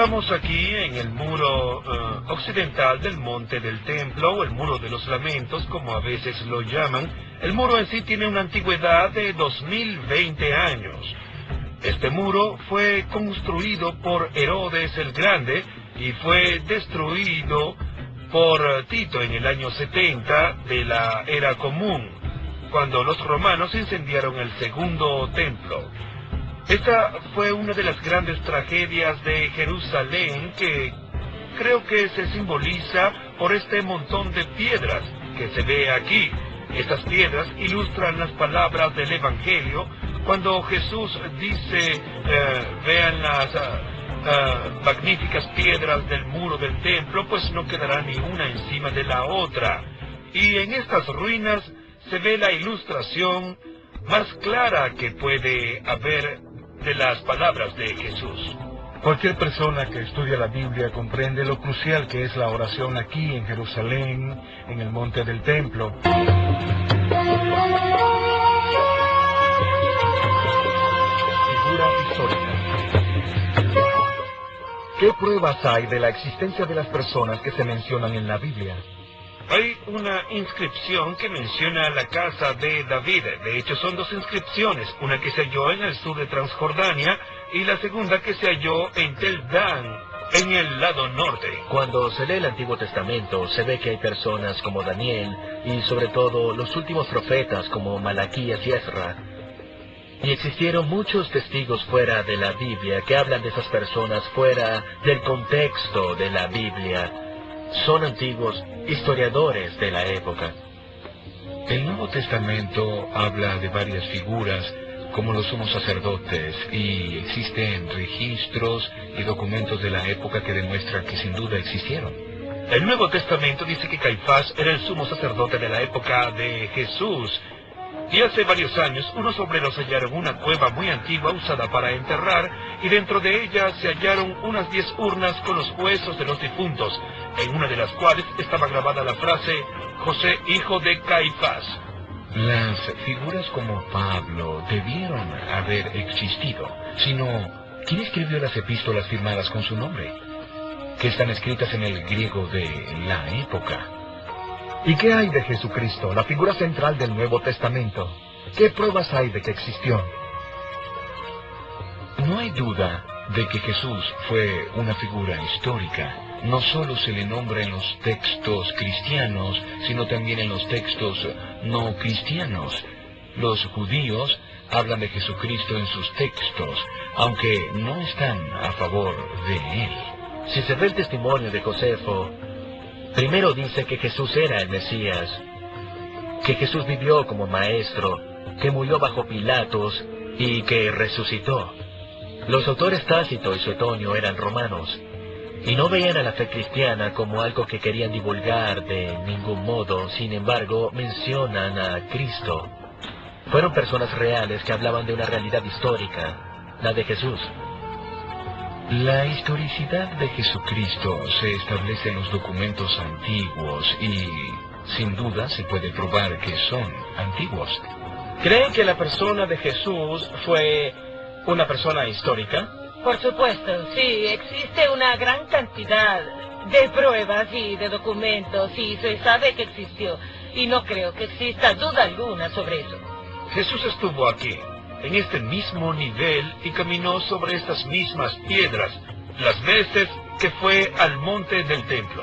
Estamos aquí en el muro occidental del Monte del Templo, o el Muro de los Lamentos, como a veces lo llaman. El muro en sí tiene una antigüedad de 2020 años. Este muro fue construido por Herodes el Grande y fue destruido por Tito en el año 70 de la Era Común, cuando los romanos incendiaron el segundo templo. Esta fue una de las grandes tragedias de Jerusalén que creo que se simboliza por este montón de piedras que se ve aquí. Estas piedras ilustran las palabras del Evangelio cuando Jesús dice, vean las magníficas piedras del muro del templo, pues no quedará ni una encima de la otra. Y en estas ruinas se ve la ilustración más clara que puede haber de las palabras de Jesús. Cualquier persona que estudia la Biblia comprende lo crucial que es la oración aquí en Jerusalén, en el monte del templo. Figura histórica. ¿Qué pruebas hay de la existencia de las personas que se mencionan en la Biblia? Hay una inscripción que menciona la casa de David. De hecho, son dos inscripciones, una que se halló en el sur de Transjordania y la segunda que se halló en Tel Dan, en el lado norte. Cuando se lee el Antiguo Testamento, se ve que hay personas como Daniel y sobre todo los últimos profetas como Malaquías y Ezra. Y existieron muchos testigos fuera de la Biblia que hablan de esas personas fuera del contexto de la Biblia. Son antiguos historiadores de la época. El Nuevo Testamento habla de varias figuras, como los sumos sacerdotes, y existen registros y documentos de la época que demuestran que sin duda existieron. El Nuevo Testamento dice que Caifás era el sumo sacerdote de la época de Jesús. Y hace varios años, unos obreros hallaron una cueva muy antigua usada para enterrar, y dentro de ella se hallaron unas 10 urnas con los huesos de los difuntos, en una de las cuales estaba grabada la frase, José, hijo de Caifás. Las figuras como Pablo debieron haber existido, sino, ¿quién escribió las epístolas firmadas con su nombre? Que están escritas en el griego de la época. ¿Y qué hay de Jesucristo, la figura central del Nuevo Testamento? ¿Qué pruebas hay de que existió? No hay duda de que Jesús fue una figura histórica. No solo se le nombra en los textos cristianos, sino también en los textos no cristianos. Los judíos hablan de Jesucristo en sus textos, aunque no están a favor de él. Si se ve el testimonio de Josefo, primero dice que Jesús era el Mesías, que Jesús vivió como maestro, que murió bajo Pilatos y que resucitó. Los autores Tácito y Suetonio eran romanos, y no veían a la fe cristiana como algo que querían divulgar de ningún modo. Sin embargo, mencionan a Cristo. Fueron personas reales que hablaban de una realidad histórica, la de Jesús. La historicidad de Jesucristo se establece en los documentos antiguos y, sin duda, se puede probar que son antiguos. ¿Creen que la persona de Jesús fue una persona histórica? Por supuesto, sí, existe una gran cantidad de pruebas y de documentos y se sabe que existió. Y no creo que exista duda alguna sobre eso. Jesús estuvo aquí, en este mismo nivel, y caminó sobre estas mismas piedras, las veces que fue al monte del templo.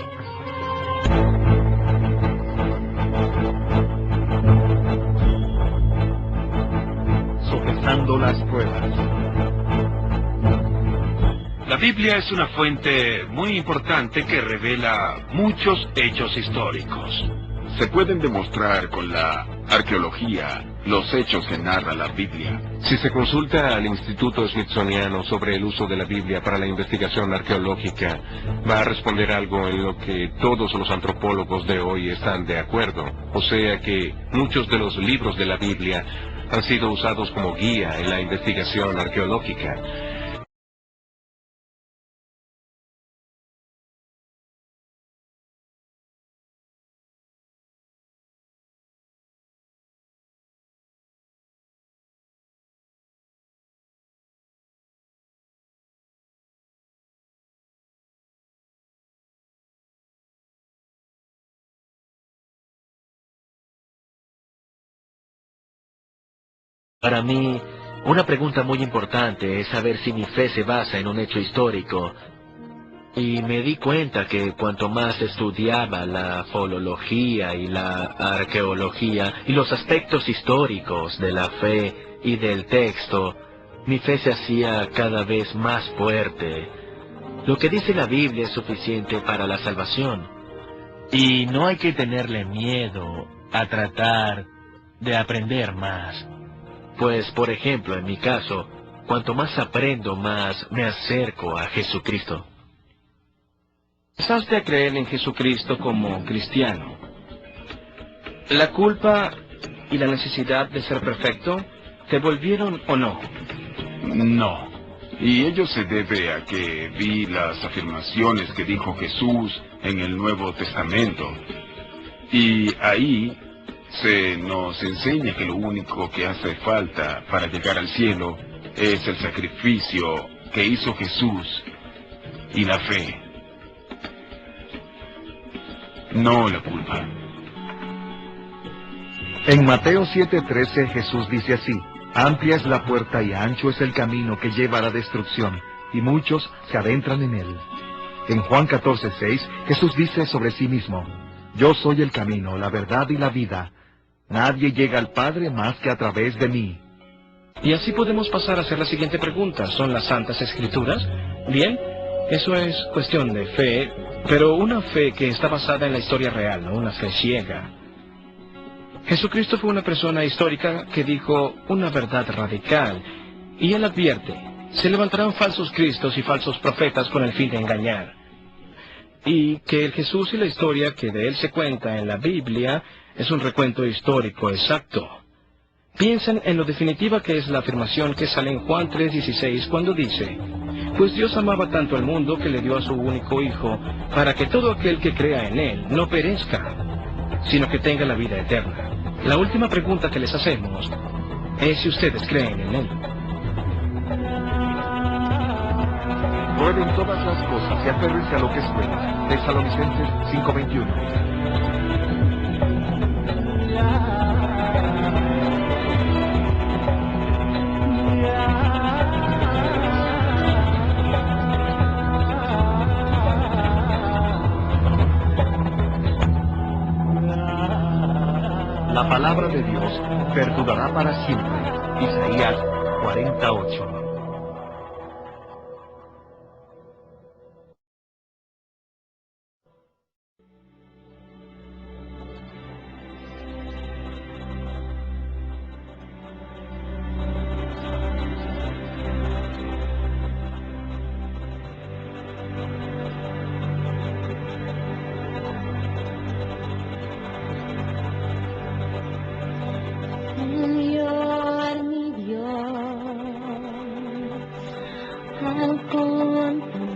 Sopesando las pruebas. La Biblia es una fuente muy importante que revela muchos hechos históricos. Se pueden demostrar con la arqueología los hechos que narra la Biblia. Si se consulta al Instituto Smithsoniano sobre el uso de la Biblia para la investigación arqueológica, va a responder algo en lo que todos los antropólogos de hoy están de acuerdo. O sea que muchos de los libros de la Biblia han sido usados como guía en la investigación arqueológica. Para mí, una pregunta muy importante es saber si mi fe se basa en un hecho histórico. Y me di cuenta que cuanto más estudiaba la filología y la arqueología y los aspectos históricos de la fe y del texto, mi fe se hacía cada vez más fuerte. Lo que dice la Biblia es suficiente para la salvación. Y no hay que tenerle miedo a tratar de aprender más. Pues, por ejemplo, en mi caso, cuanto más aprendo, más me acerco a Jesucristo. Empezaste a creer en Jesucristo como cristiano. ¿La culpa y la necesidad de ser perfecto te volvieron o no? No. Y ello se debe a que vi las afirmaciones que dijo Jesús en el Nuevo Testamento. Y ahí se nos enseña que lo único que hace falta para llegar al cielo es el sacrificio que hizo Jesús y la fe. No la culpa. En Mateo 7:13 Jesús dice así: amplia es la puerta y ancho es el camino que lleva a la destrucción, y muchos se adentran en él. En Juan 14:6 Jesús dice sobre sí mismo: yo soy el camino, la verdad y la vida. Nadie llega al Padre más que a través de mí. Y así podemos pasar a hacer la siguiente pregunta. ¿Son las Santas Escrituras? Bien, eso es cuestión de fe, pero una fe que está basada en la historia real, no una fe ciega. Jesucristo fue una persona histórica que dijo una verdad radical, y él advierte: se levantarán falsos cristos y falsos profetas con el fin de engañar. Y que el Jesús y la historia que de él se cuenta en la Biblia es un recuento histórico exacto. Piensen en lo definitiva que es la afirmación que sale en Juan 3:16 cuando dice: pues Dios amaba tanto al mundo que le dio a su único Hijo, para que todo aquel que crea en Él no perezca, sino que tenga la vida eterna. La última pregunta que les hacemos es si ustedes creen en Él. Prueben todas las cosas y aférrense a lo que es bueno. Tesalonicenses 5:21. La palabra de Dios perdurará para siempre. Isaías 48. Señor mi Dios, al contemplar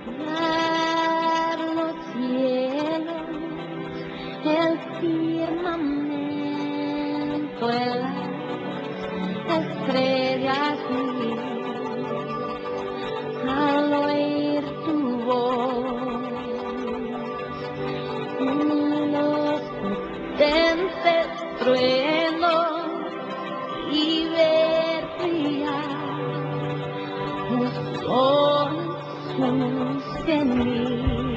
los cielos, el firmamento, las estrellas mil, al oír tu voz, los potentes truenos, y ver brillar los soles sus cenizas.